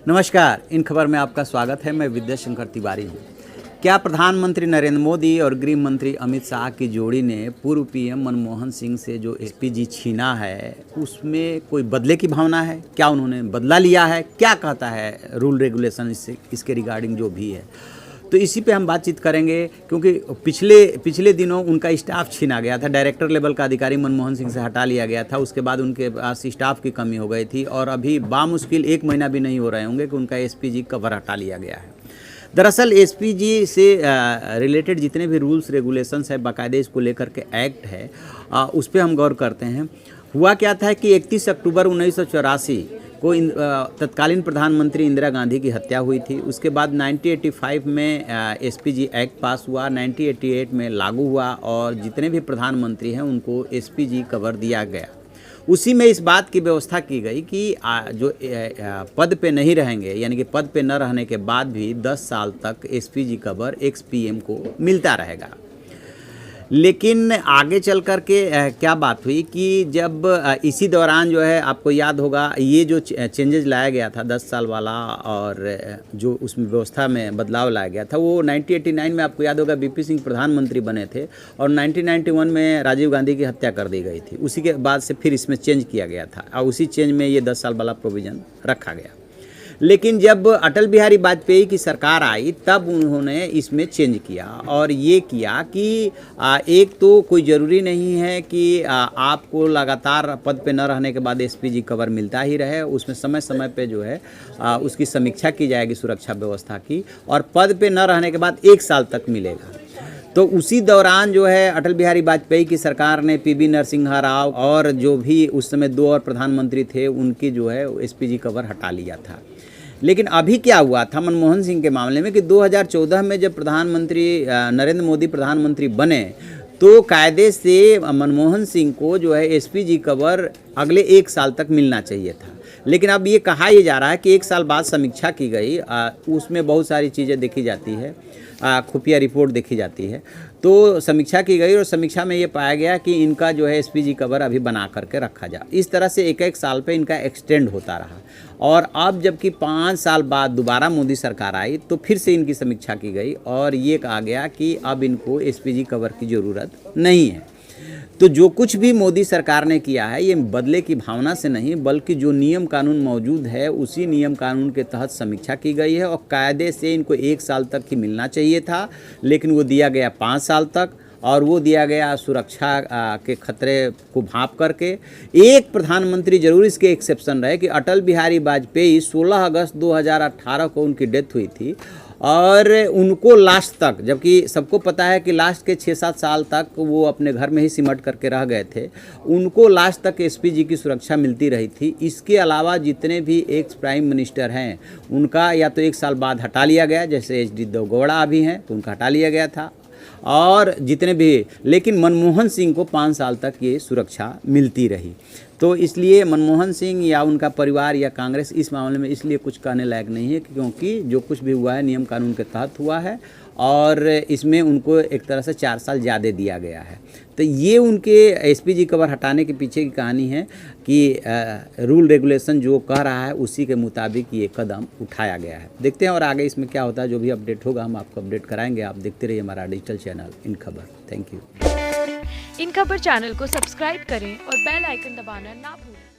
नमस्कार, इन खबर में आपका स्वागत है। मैं विद्या शंकर तिवारी हूँ। क्या प्रधानमंत्री नरेंद्र मोदी और गृह मंत्री अमित शाह की जोड़ी ने पूर्व पीएम मनमोहन सिंह से जो एसपीजी छीना है, उसमें कोई बदले की भावना है? क्या उन्होंने बदला लिया है? क्या कहता है रूल रेगुलेशन इसके रिगार्डिंग जो भी है? तो इसी पे हम बातचीत करेंगे, क्योंकि पिछले दिनों उनका स्टाफ छीना गया था। डायरेक्टर लेवल का अधिकारी मनमोहन सिंह से हटा लिया गया था। उसके बाद उनके पास स्टाफ की कमी हो गई थी और अभी बामुश्किल 1 महीना भी नहीं हो रहे होंगे कि उनका एसपीजी कवर हटा लिया गया है। दरअसल एसपीजी से रिलेटेड जितने भी रूल्स रेगुलेशंस है, बाकायदे इसको लेकर के एक्ट है, उस पर हम गौर करते हैं। हुआ क्या था कि 31 अक्टूबर 1984 को तत्कालीन प्रधानमंत्री इंदिरा गांधी की हत्या हुई थी। उसके बाद 1985 में एसपीजी एक्ट पास हुआ, 1988 में लागू हुआ और जितने भी प्रधानमंत्री हैं उनको एसपीजी कवर दिया गया। उसी में इस बात की व्यवस्था की गई कि जो पद पे नहीं रहेंगे, यानी कि पद पे न रहने के बाद भी 10 साल तक एसपीजी कवर एक्स पीएम को मिलता रहेगा। लेकिन आगे चल कर के क्या बात हुई कि जब इसी दौरान जो है, आपको याद होगा, ये जो चेंजेस लाया गया था 10 साल वाला और जो उसमें व्यवस्था में बदलाव लाया गया था, वो 1989 में आपको याद होगा बीपी सिंह प्रधानमंत्री बने थे और 1991 में राजीव गांधी की हत्या कर दी गई थी। उसी के बाद से फिर इसमें चेंज किया गया था और उसी चेंज में ये 10 साल वाला प्रोविज़न रखा गया। लेकिन जब अटल बिहारी वाजपेयी की सरकार आई तब उन्होंने इसमें चेंज किया और ये किया कि एक तो कोई ज़रूरी नहीं है कि आपको लगातार पद पे न रहने के बाद एसपीजी कवर मिलता ही रहे। उसमें समय समय पे जो है उसकी समीक्षा की जाएगी सुरक्षा व्यवस्था की, और पद पे न रहने के बाद 1 साल तक मिलेगा। तो उसी दौरान जो है अटल बिहारी वाजपेयी की सरकार ने पीवी नरसिम्हा राव और जो भी उस समय 2 और प्रधानमंत्री थे उनकी जो है एसपीजी कवर हटा लिया था। लेकिन अभी क्या हुआ था मनमोहन सिंह के मामले में कि 2014 में जब प्रधानमंत्री नरेंद्र मोदी प्रधानमंत्री बने तो कायदे से मनमोहन सिंह को जो है एसपीजी कवर अगले 1 साल तक मिलना चाहिए था। लेकिन अब ये कहा यह जा रहा है कि 1 साल बाद समीक्षा की गई, उसमें बहुत सारी चीज़ें देखी जाती है, खुफिया रिपोर्ट देखी जाती है। तो समीक्षा की गई और समीक्षा में ये पाया गया कि इनका जो है एसपीजी कवर अभी बना करके रखा जाए। इस तरह से 1-1 साल पे इनका एक्सटेंड होता रहा और अब जबकि 5 साल बाद दोबारा मोदी सरकार आई तो फिर से इनकी समीक्षा की गई और ये कहा गया कि अब इनको एसपीजी कवर की ज़रूरत नहीं है। तो जो कुछ भी मोदी सरकार ने किया है ये बदले की भावना से नहीं, बल्कि जो नियम कानून मौजूद है उसी नियम कानून के तहत समीक्षा की गई है और कायदे से इनको 1 साल तक ही मिलना चाहिए था, लेकिन वो दिया गया 5 साल तक और वो दिया गया सुरक्षा के खतरे को भांप करके। एक प्रधानमंत्री जरूर इसके एक्सेप्शन रहे कि अटल बिहारी वाजपेयी 16 अगस्त 2018 को उनकी डेथ हुई थी और उनको लास्ट तक, जबकि सबको पता है कि लास्ट के 6-7 साल तक वो अपने घर में ही सिमट करके रह गए थे, उनको लास्ट तक एसपीजी की सुरक्षा मिलती रही थी। इसके अलावा जितने भी एक्स प्राइम मिनिस्टर हैं उनका या तो 1 साल बाद हटा लिया गया, जैसे HD देवगौड़ा अभी हैं तो उनका हटा लिया गया था, और जितने भी, लेकिन मनमोहन सिंह को 5 साल तक ये सुरक्षा मिलती रही। तो इसलिए मनमोहन सिंह या उनका परिवार या कांग्रेस इस मामले में इसलिए कुछ कहने लायक नहीं है, क्योंकि जो कुछ भी हुआ है नियम कानून के तहत हुआ है और इसमें उनको एक तरह से 4 साल ज़्यादा दिया गया है। तो ये उनके एसपीजी कवर हटाने के पीछे की कहानी है कि रूल रेगुलेशन जो कह रहा है उसी के मुताबिक ये कदम उठाया गया है। देखते हैं और आगे इसमें क्या होता है। जो भी अपडेट होगा हम आपको अपडेट कराएंगे। आप देखते रहिए हमारा डिजिटल चैनल इन खबर। Thank you. इन खबर चैनल को सब्सक्राइब करें और बेल आइकन दबाना ना भूलें।